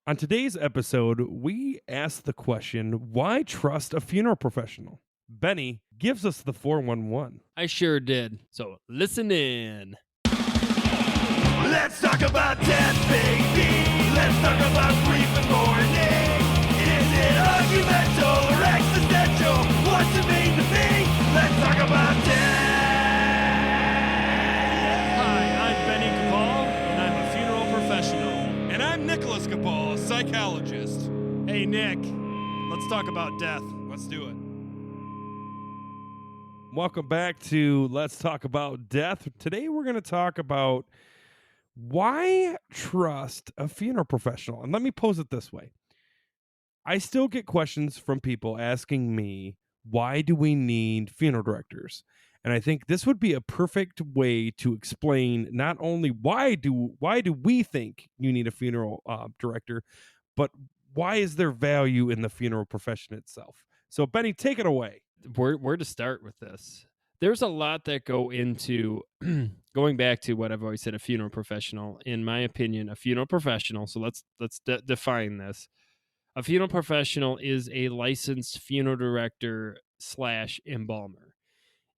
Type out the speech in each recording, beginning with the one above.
On today's episode, we ask the question, why trust a funeral professional? Benny gives us the 411. I sure did. So listen in. Let's talk about death, baby. Let's talk about grief and mourning. Is it argumental or existential? What's it mean to be? Let's talk about death. Hi, I'm Benny Capal, and I'm a funeral professional. And I'm Nicholas Capal, a psychologist. Hey, Nick, let's talk about death. Let's do it. Welcome back to Let's Talk About Death. Today we're going to talk about why trust a funeral professional. And let me pose it this way. I still get questions from people asking me, why do we need funeral directors? And I think this would be a perfect way to explain not only why do we think you need a funeral director, but why is there value in the funeral profession itself? So, Benny, take it away. Where to start with this? There's a lot that go into going back to what I've always said, a funeral professional. In my opinion, a funeral professional, so let's define this. A funeral professional is a licensed funeral director / embalmer.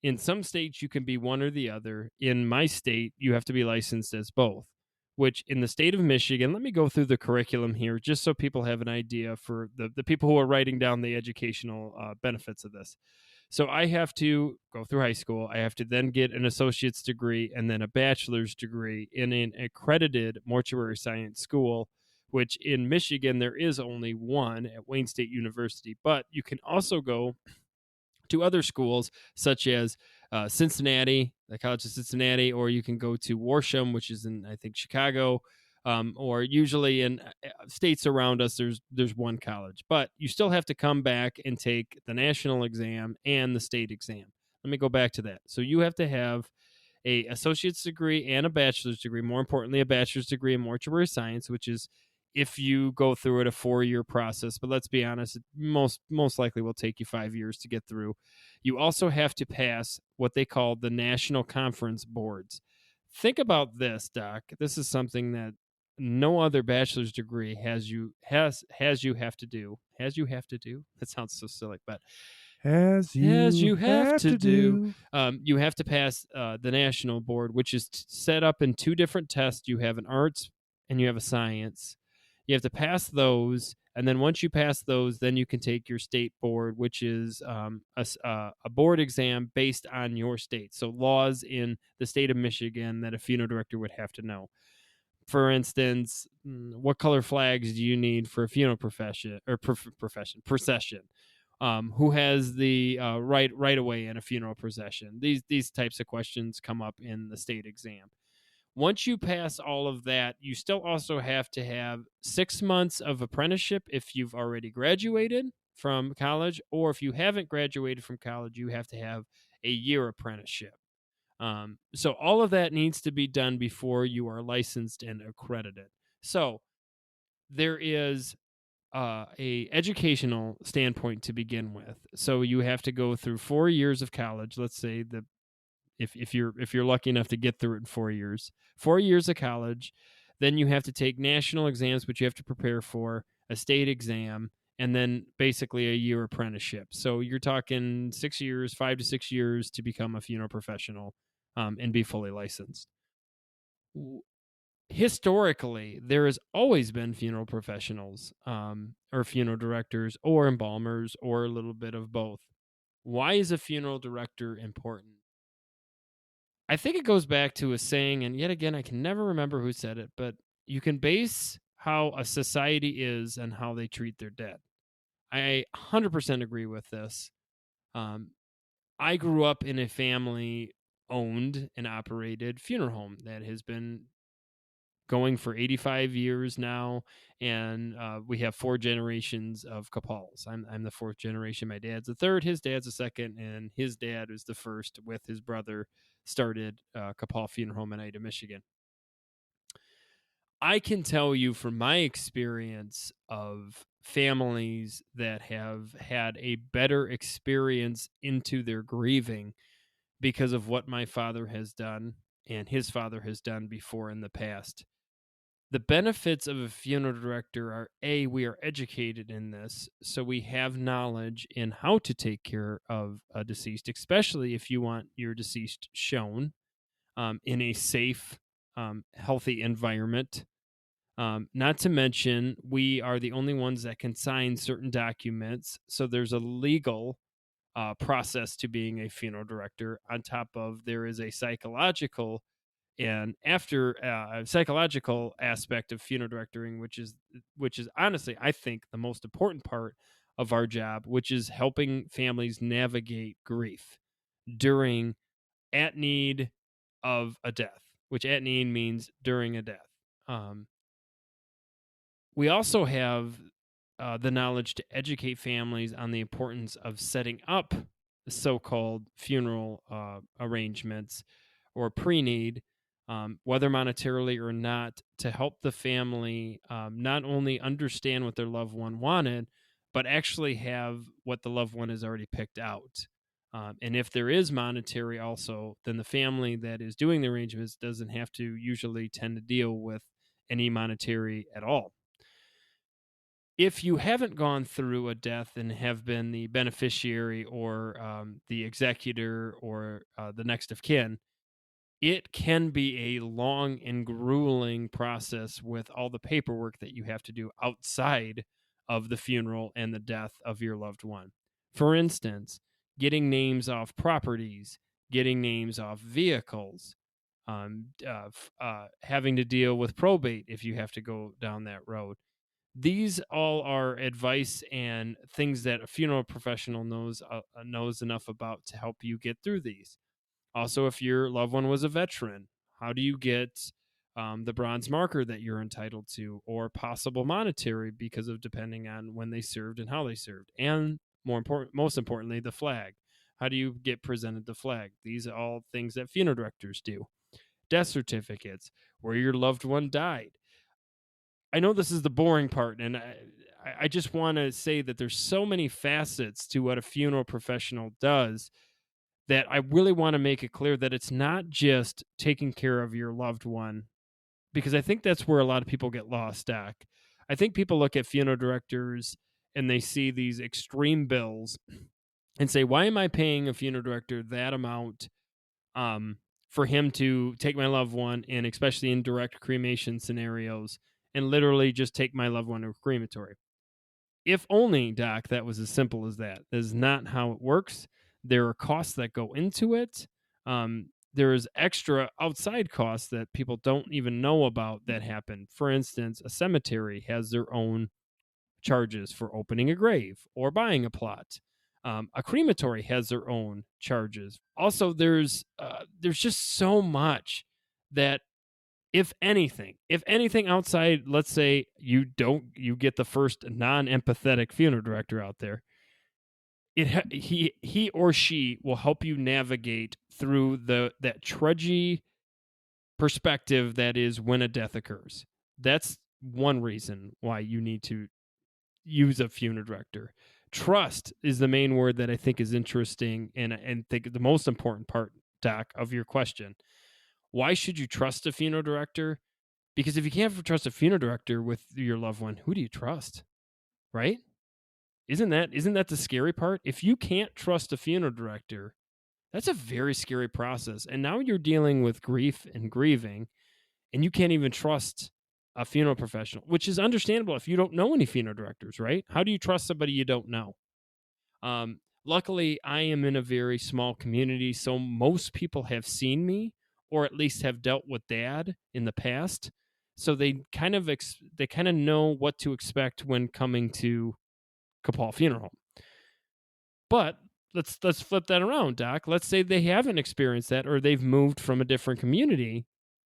In some states, you can be one or the other. In my state, you have to be licensed as both, which in the state of Michigan, let me go through the curriculum here just so people have an idea for the people who are writing down the educational benefits of this. So I have to go through high school. I have to then get an associate's degree and then a bachelor's degree in an accredited mortuary science school, which in Michigan, there is only one at Wayne State University. But you can also go to other schools such as Cincinnati, the College of Cincinnati, or you can go to Worsham, which is in, I think, Chicago, or usually in states around us, there's one college. But you still have to come back and take the national exam and the state exam. Let me go back to that. So you have to have a associate's degree and a bachelor's degree, more importantly, a bachelor's degree in mortuary science, which is, if you go through it, a 4-year process. But let's be honest, it most likely will take you 5 years to get through. You also have to pass what they call the national conference boards. Think about this, Doc. This is something that no other bachelor's degree has you have to do. That sounds so silly, but As you have to do. You have to pass the national board, which is set up in two different tests. You have an arts and you have a science. You have to pass those, and then once you pass those, then you can take your state board, which is a board exam based on your state. So laws in the state of Michigan that a funeral director would have to know. For instance, what color flags do you need for a funeral procession? Who has the right away in a funeral procession? These types of questions come up in the state exam. Once you pass all of that, you still also have to have 6 months of apprenticeship if you've already graduated from college, or if you haven't graduated from college, you have to have a year apprenticeship. So all of that needs to be done before you are licensed and accredited. So there is a educational standpoint to begin with. So you have to go through 4 years of college. Let's say if you're lucky enough to get through it in 4 years, 4 years of college, then you have to take national exams, which you have to prepare for, a state exam, and then basically a year apprenticeship. So you're talking 6 years, 5 to 6 years to become a funeral professional and be fully licensed. Historically, there has always been funeral professionals or funeral directors or embalmers or a little bit of both. Why is a funeral director important? I think it goes back to a saying, and yet again, I can never remember who said it, but you can base how a society is and how they treat their dead. I 100% agree with this. I grew up in a family-owned and operated funeral home that has been going for 85 years now, and we have 4 generations of Capals. I'm the 4th generation. My dad's the 3rd, his dad's the 2nd, and his dad was the 1st with his brother, started Capal Funeral Home in Ida, Michigan. I can tell you from my experience of families that have had a better experience into their grieving because of what my father has done and his father has done before in the past. The benefits of a funeral director are A, we are educated in this, so we have knowledge in how to take care of a deceased, especially if you want your deceased shown in a safe, healthy environment. Not to mention, we are the only ones that can sign certain documents, so there's a legal process to being a funeral director. On top of, there is a psychological and after psychological aspect of funeral directing, which is honestly, I think, the most important part of our job, which is helping families navigate grief during at need of a death, which at need means during a death. We also have the knowledge to educate families on the importance of setting up the so-called funeral arrangements or pre-need, whether monetarily or not, to help the family not only understand what their loved one wanted, but actually have what the loved one has already picked out. And if there is monetary also, then the family that is doing the arrangements doesn't have to usually tend to deal with any monetary at all. If you haven't gone through a death and have been the beneficiary or the executor or the next of kin, it can be a long and grueling process with all the paperwork that you have to do outside of the funeral and the death of your loved one. For instance, getting names off properties, getting names off vehicles, having to deal with probate if you have to go down that road. These all are advice and things that a funeral professional knows enough about to help you get through these. Also, if your loved one was a veteran, how do you get the bronze marker that you're entitled to, or possible monetary because of depending on when they served and how they served, and most importantly, the flag. How do you get presented the flag? These are all things that funeral directors do. Death certificates, where your loved one died. I know this is the boring part, and I just want to say that there's so many facets to what a funeral professional does that I really want to make it clear that it's not just taking care of your loved one, because I think that's where a lot of people get lost, Doc. I think people look at funeral directors and they see these extreme bills and say, why am I paying a funeral director that amount for him to take my loved one, and especially in direct cremation scenarios, and literally just take my loved one to a crematory? If only, Doc, that was as simple as that. That is not how it works. There are costs that go into it. There is extra outside costs that people don't even know about that happen. For instance, a cemetery has their own charges for opening a grave or buying a plot. A crematory has their own charges. Also, there's just so much that, if anything outside, let's say you get the first non-empathetic funeral director out there, he or she will help you navigate through that trudgy perspective that is when a death occurs. That's one reason why you need to use a funeral director. Trust is the main word that I think is interesting, and think the most important part, Doc, of your question. Why should you trust a funeral director? Because if you can't trust a funeral director with your loved one, who do you trust? Right? Isn't that the scary part? If you can't trust a funeral director, that's a very scary process. And now you're dealing with grief and grieving, and you can't even trust a funeral professional, which is understandable if you don't know any funeral directors, right? How do you trust somebody you don't know? Luckily, I am in a very small community, so most people have seen me, or at least have dealt with Dad in the past. So they kind of know what to expect when coming to Kapal Funeral Home. But let's flip that around, Doc. Let's say they haven't experienced that, or they've moved from a different community.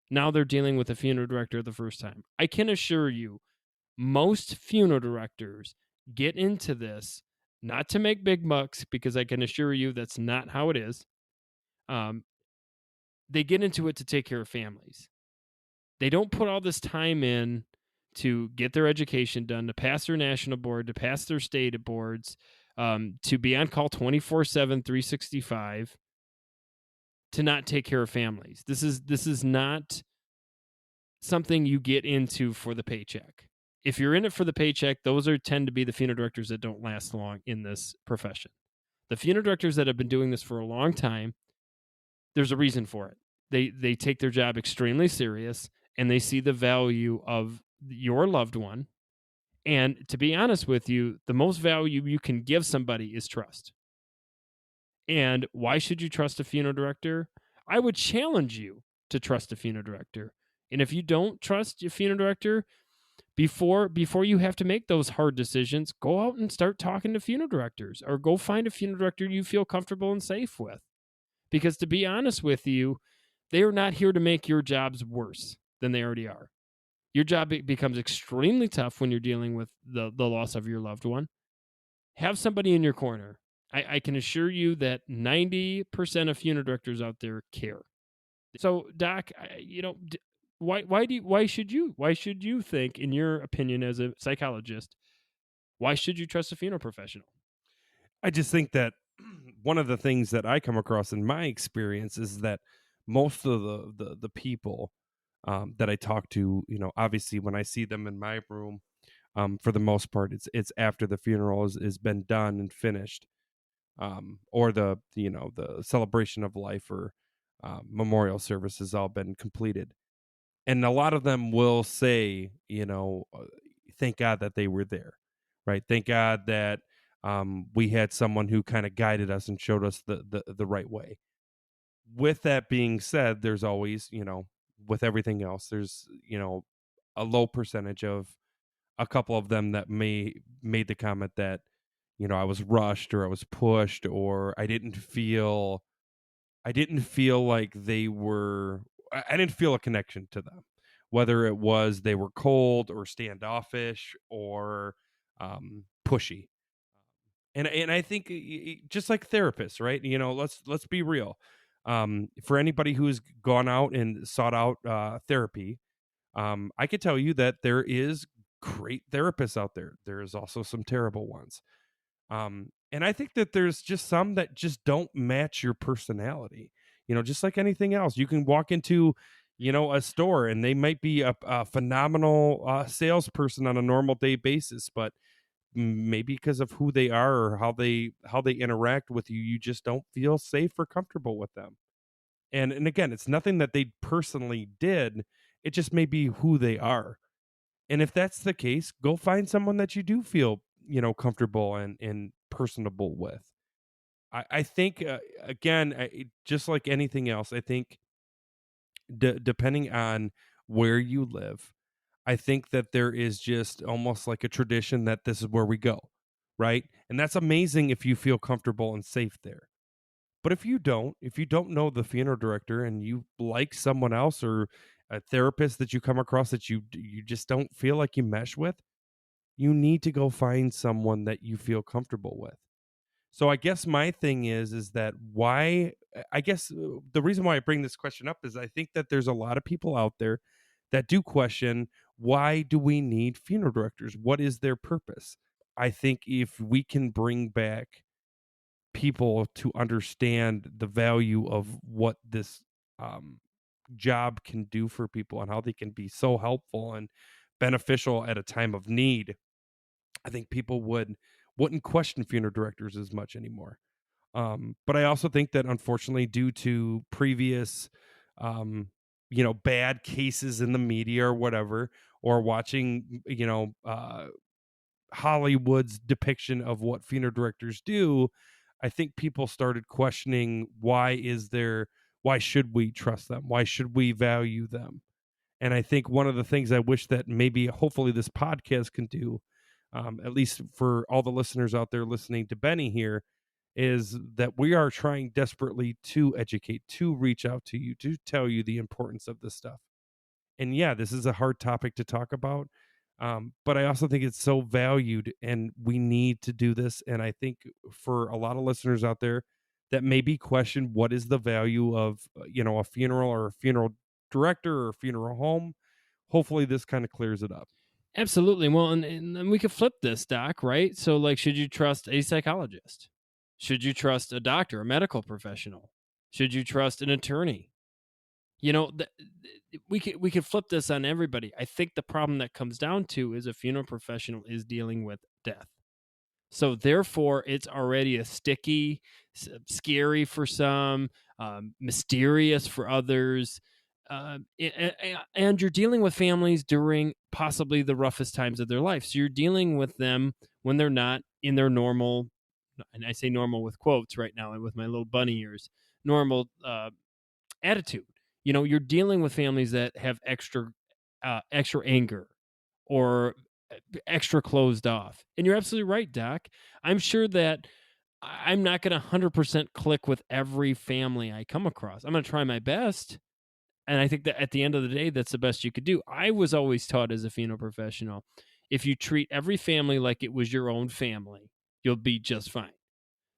Now they're dealing with a funeral director the first time. I can assure you, most funeral directors get into this not to make big bucks, because I can assure you that's not how it is. They get into it to take care of families. They don't put all this time in to get their education done, to pass their national board, to pass their state boards, to be on call 24/7, 365, to not take care of families. This is not something you get into for the paycheck. If you're in it for the paycheck, those tend to be the funeral directors that don't last long in this profession. The funeral directors that have been doing this for a long time, there's a reason for it. They take their job extremely serious, and they see the value of your loved one. And to be honest with you, the most value you can give somebody is trust. And why should you trust a funeral director? I would challenge you to trust a funeral director. And if you don't trust your funeral director, before you have to make those hard decisions, go out and start talking to funeral directors, or go find a funeral director you feel comfortable and safe with. Because to be honest with you, they are not here to make your jobs worse than they already are. Your job becomes extremely tough when you're dealing with the loss of your loved one. Have somebody in your corner. I can assure you that 90% of funeral directors out there care. So, Doc, why should you think, in your opinion as a psychologist, why should you trust a funeral professional? I just think that one of the things that I come across in my experience is that most of the people that I talk to, obviously when I see them in my room, for the most part, it's after the funeral has been done and finished, or the celebration of life or memorial service has all been completed. And a lot of them will say, thank God that they were there, right? Thank God that we had someone who kind of guided us and showed us the right way. With that being said, there's always, with everything else, there's, a low percentage of a couple of them that made the comment that, I was rushed, or I was pushed, or I didn't feel like they were, I didn't feel a connection to them, whether it was they were cold or standoffish or pushy. And I think just like therapists, right? Let's be real. For anybody who's gone out and sought out therapy, I could tell you that there is great therapists out there. There is also some terrible ones. And I think that there's just some that just don't match your personality. Just like anything else, you can walk into, a store and they might be a phenomenal salesperson on a normal day basis, but maybe because of who they are or how they interact with you, you just don't feel safe or comfortable with them. And again, it's nothing that they personally did. It just may be who they are. And if that's the case, go find someone that you do feel, comfortable and personable with. I think, again, just like anything else, I think depending on where you live, I think that there is just almost like a tradition that this is where we go, right? And that's amazing if you feel comfortable and safe there. But if you don't know the funeral director and you like someone else or a therapist that you come across that you just don't feel like you mesh with, you need to go find someone that you feel comfortable with. So I guess my thing is that why, I guess the reason why I bring this question up is I think that there's a lot of people out there that do question, why do we need funeral directors? What is their purpose? I think if we can bring back people to understand the value of what this job can do for people and how they can be so helpful and beneficial at a time of need, I think people wouldn't question funeral directors as much anymore. But I also think that unfortunately, due to previous bad cases in the media or whatever, or watching Hollywood's depiction of what funeral directors do, I think people started questioning, why should we trust them? Why should we value them? And I think one of the things I wish that maybe hopefully this podcast can do, at least for all the listeners out there listening to Benny here, is that we are trying desperately to educate, to reach out to you, to tell you the importance of this stuff. And yeah, this is a hard topic to talk about, but I also think it's so valued and we need to do this. And I think for a lot of listeners out there that maybe question what is the value of, a funeral or a funeral director or a funeral home, hopefully this kind of clears it up. Absolutely. Well, and we could flip this, Doc, right? So like, should you trust a psychologist? Should you trust a doctor, a medical professional? Should you trust an attorney? You know, we could flip this on everybody. I think the problem that comes down to is a funeral professional is dealing with death. So therefore, it's already a sticky, scary for some, mysterious for others. And you're dealing with families during possibly the roughest times of their life. So you're dealing with them when they're not in their normal, and I say normal with quotes right now and with my little bunny ears, normal attitude. You know, you're dealing with families that have extra anger or extra closed off. And you're absolutely right, Doc. I'm sure that I'm not going to 100% click with every family I come across. I'm going to try my best. And I think that at the end of the day, that's the best you could do. I was always taught as a funeral professional, if you treat every family like it was your own family, you'll be just fine.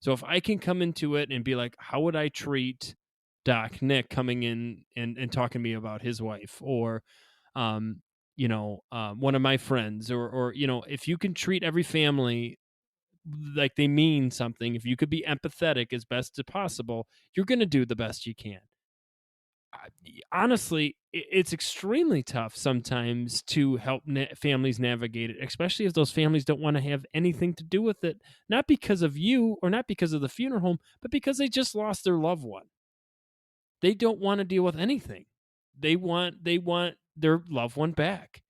So if I can come into it and be like, how would I treat Doc Nick coming in and talking to me about his wife, or one of my friends, or if you can treat every family like they mean something, if you could be empathetic as best as possible, you're going to do the best you can. Honestly, it's extremely tough sometimes to help families navigate it, especially if those families don't want to have anything to do with it, not because of you or not because of the funeral home, but because they just lost their loved one. They don't want to deal with anything. They want their loved one back.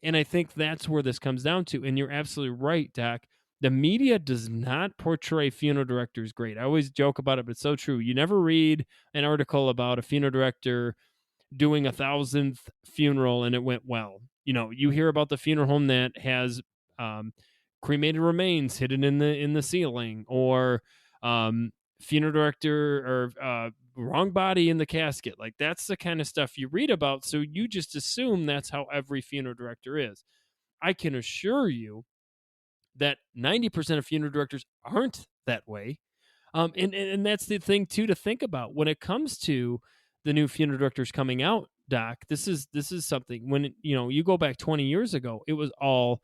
And I think that's where this comes down to. And you're absolutely right, Doc. The media does not portray funeral directors great. I always joke about it, but it's so true. You never read an article about a funeral director doing 1,000th funeral and it went well. You know, you hear about the funeral home that has cremated remains hidden in the ceiling, or funeral director or wrong body in the casket. Like, that's the kind of stuff you read about. So you just assume that's how every funeral director is. I can assure you that 90% of funeral directors aren't that way. And that's the thing too to think about when it comes to the new funeral directors coming out, Doc. This is something when, you go back 20 years ago, it was all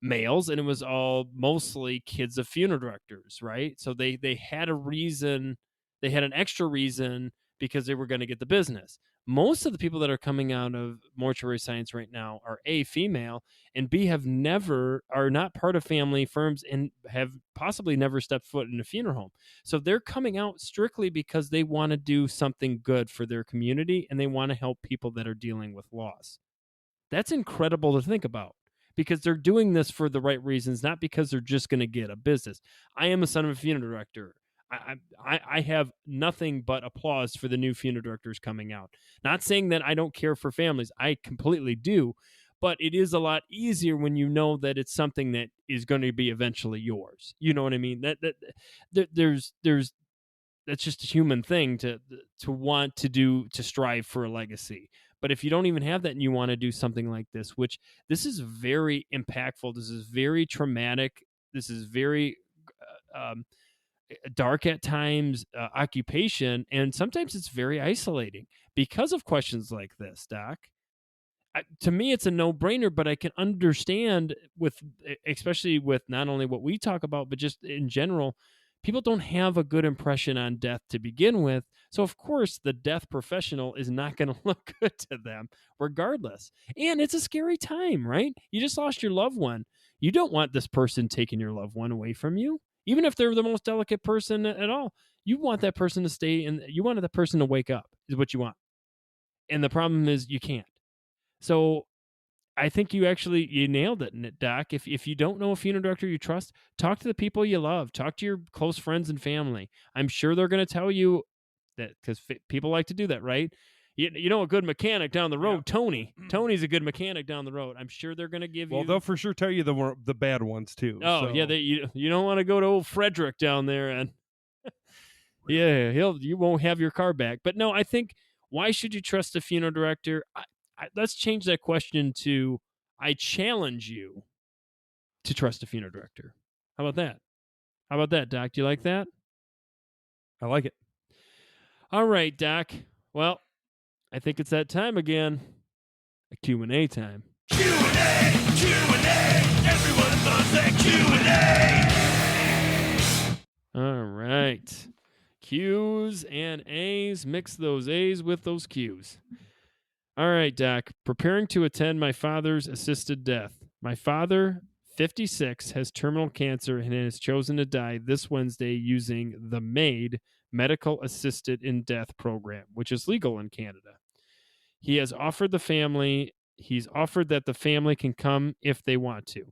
males and it was all mostly kids of funeral directors, right? So they had a reason, they had an extra reason because they were going to get the business. Most of the people that are coming out of mortuary science right now are A, female, and B, are not part of family firms and have possibly never stepped foot in a funeral home. So they're coming out strictly because they want to do something good for their community and they want to help people that are dealing with loss. That's incredible to think about, because they're doing this for the right reasons, not because they're just going to get a business. I am a son of a funeral director. I have nothing but applause for the new funeral directors coming out. Not saying that I don't care for families. I completely do. But it is a lot easier when you know that it's something that is going to be eventually yours. You know what I mean? There's that's just a human thing to want to strive for a legacy. But if you don't even have that and you want to do something like this, which this is very impactful, this is very traumatic, this is very dark at times occupation, and sometimes it's very isolating because of questions like this, Doc. To me, it's a no-brainer, but I can understand especially with not only what we talk about, but just in general, people don't have a good impression on death to begin with. So of course the death professional is not going to look good to them regardless. And it's a scary time, right? You just lost your loved one. You don't want this person taking your loved one away from you. Even if they're the most delicate person at all, you want that person to stay and you want that person to wake up is what you want. And the problem is you can't. So I think you nailed it, Doc. If you don't know a funeral director you trust, talk to the people you love. Talk to your close friends and family. I'm sure they're going to tell you that, because people like to do that, right? You know a good mechanic down the road, yeah. Tony's a good mechanic down the road. I'm sure they're going to give you. Well, they'll for sure tell you the bad ones too. Oh, so. Yeah, you don't want to go to old Frederick down there and yeah, you won't have your car back. But no, I think, why should you trust a funeral director? Let's change that question to, I challenge you to trust a funeral director. How about that, Doc? Do you like that? I like it. All right, Doc. Well, I think it's that time again. A Q&A time. Q&A, everyone loves that Q&A. All right. Q's and A's. Mix those A's with those Q's. All right, Doc. Preparing to attend my father's assisted death. My father, 56, has terminal cancer and has chosen to die this Wednesday using the MAID Medical Assisted in Death program, which is legal in Canada. He's offered that the family can come if they want to.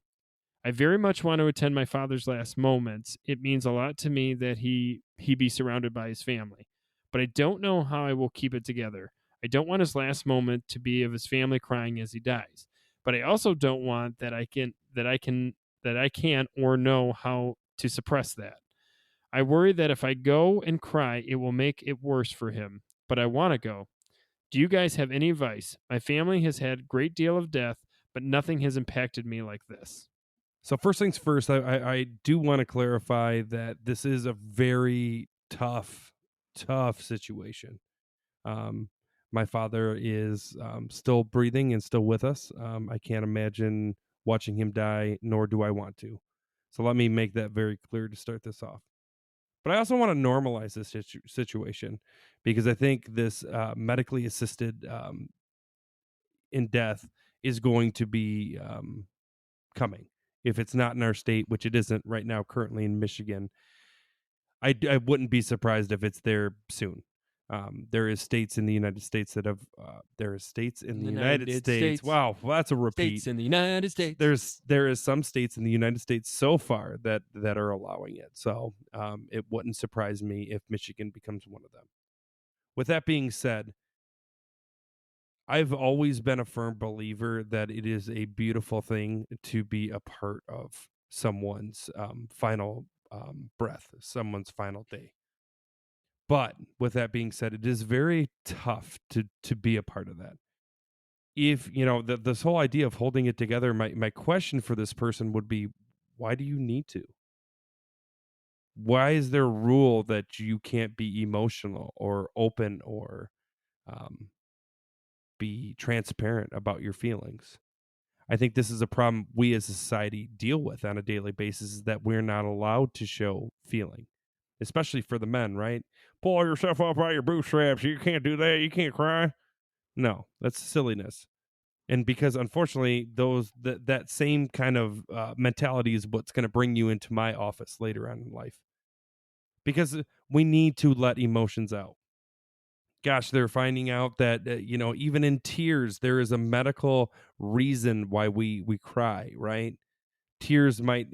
I very much want to attend my father's last moments. It means a lot to me that he be surrounded by his family. But I don't know how I will keep it together. I don't want his last moment to be of his family crying as he dies. But I also don't want that I can or know how to suppress that. I worry that if I go and cry, it will make it worse for him. But I want to go. Do you guys have any advice? My family has had a great deal of death, but nothing has impacted me like this. So first things first, I do want to clarify that this is a very tough situation. My father is still breathing and still with us. I can't imagine watching him die, nor do I want to. So let me make that very clear to start this off. But I also want to normalize this situation because I think this medically assisted in death is going to be coming. If it's not in our state, which it isn't right now, currently in Michigan, I wouldn't be surprised if it's there soon. There is states in the United States that have. There is states in the United States. Wow, well, that's a repeat. States in the United States. There is some states in the United States so far that are allowing it. So it wouldn't surprise me if Michigan becomes one of them. With that being said, I've always been a firm believer that it is a beautiful thing to be a part of someone's final breath, someone's final day. But with that being said, it is very tough to be a part of that. If, this whole idea of holding it together, my question for this person would be, why do you need to? Why is there a rule that you can't be emotional or open or be transparent about your feelings? I think this is a problem we as a society deal with on a daily basis, is that we're not allowed to show feeling, especially for the men, right? Pull yourself up by your bootstraps. You can't do that. You can't cry. No, that's silliness. And because unfortunately, that same kind of mentality is what's going to bring you into my office later on in life. Because we need to let emotions out. Gosh, they're finding out that, even in tears, there is a medical reason why we cry, right? Tears might,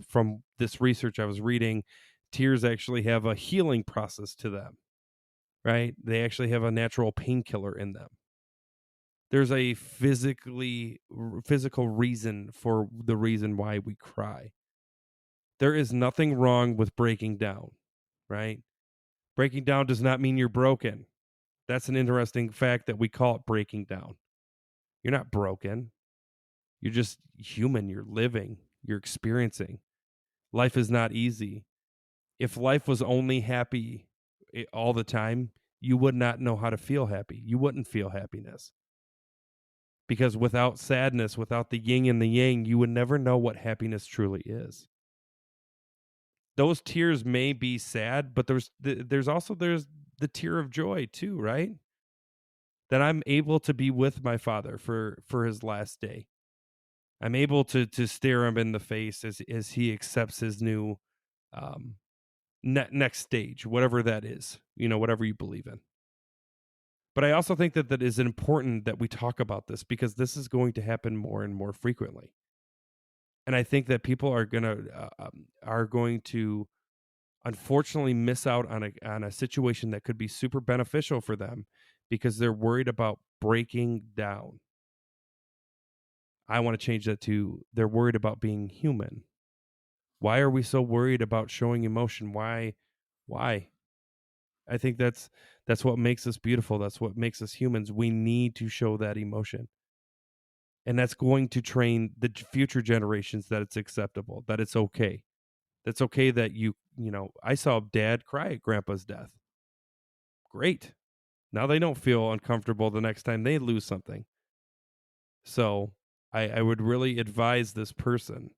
from this research I was reading, tears actually have a healing process to them, right? They actually have a natural painkiller in them. There's a physical reason for the reason why we cry. There is nothing wrong with breaking down, right? Breaking down does not mean you're broken. That's an interesting fact that we call it breaking down. You're not broken. You're just human. You're living. You're experiencing. Life is not easy. If life was only happy all the time, you would not know how to feel happy. You wouldn't feel happiness. Because without sadness, without the yin and the yang, you would never know what happiness truly is. Those tears may be sad, but there's also the tear of joy too, right? That I'm able to be with my father for his last day. I'm able to stare him in the face as he accepts his new next stage, whatever that is, whatever you believe in. But I also think that is important that we talk about this, because this is going to happen more and more frequently. And I think that people are going to unfortunately miss out on a situation that could be super beneficial for them, because they're worried about breaking down. I want to change that to they're worried about being human. Why are we so worried about showing emotion? Why? I think that's what makes us beautiful. That's what makes us humans. We need to show that emotion. And that's going to train the future generations that it's acceptable, that it's okay. That's okay that I saw Dad cry at Grandpa's death. Great. Now they don't feel uncomfortable the next time they lose something. So I would really advise this person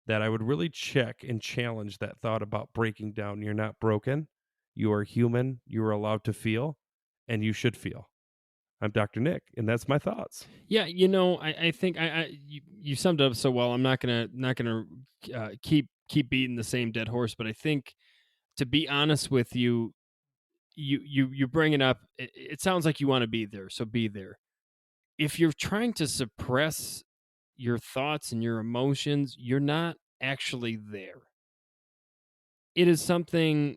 that I would really check and challenge that thought about breaking down. You're not broken. You are human. You are allowed to feel, and you should feel. I'm Dr. Nick, and that's my thoughts. Yeah, I think you summed it up so well. I'm not gonna keep beating the same dead horse, but I think, to be honest with you, you bring it up. It sounds like you want to be there, so be there. If you're trying to suppress your thoughts and your emotions, you're not actually there. It is something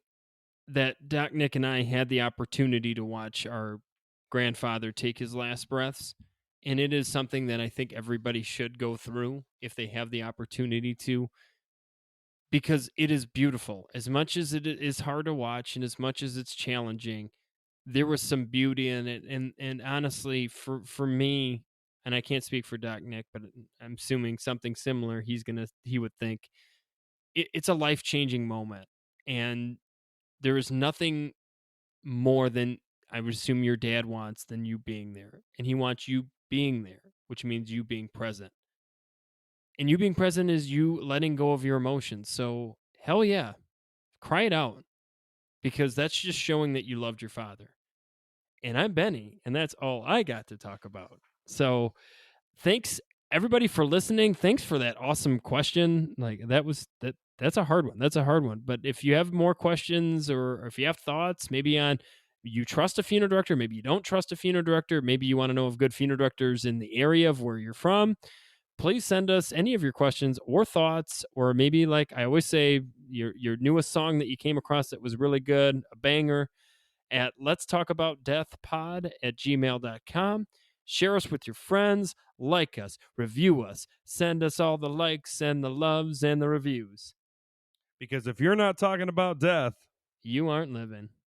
that Doc Nick and I had the opportunity to watch our grandfather take his last breaths. And it is something that I think everybody should go through if they have the opportunity to, because it is beautiful. As much as it is hard to watch and as much as it's challenging, there was some beauty in it. And honestly, for me, and I can't speak for Doc Nick, but I'm assuming something similar, he would think it's a life-changing moment. And there is nothing more than, I would assume, your dad wants than you being there. And he wants you being there, which means you being present. And you being present is you letting go of your emotions. So, hell yeah, cry it out, because that's just showing that you loved your father. And I'm Benny, and that's all I got to talk about. So, thanks everybody for listening. Thanks for that awesome question. Like, that's a hard one. That's a hard one. But if you have more questions, or if you have thoughts, maybe on, you trust a funeral director, maybe you don't trust a funeral director, maybe you want to know of good funeral directors in the area of where you're from, please send us any of your questions or thoughts. Or maybe, like I always say, your newest song that you came across that was really good, a banger, at let's talk about death pod@gmail.com. Share us with your friends, like us, review us, send us all the likes and the loves and the reviews. Because if you're not talking about death, You aren't living.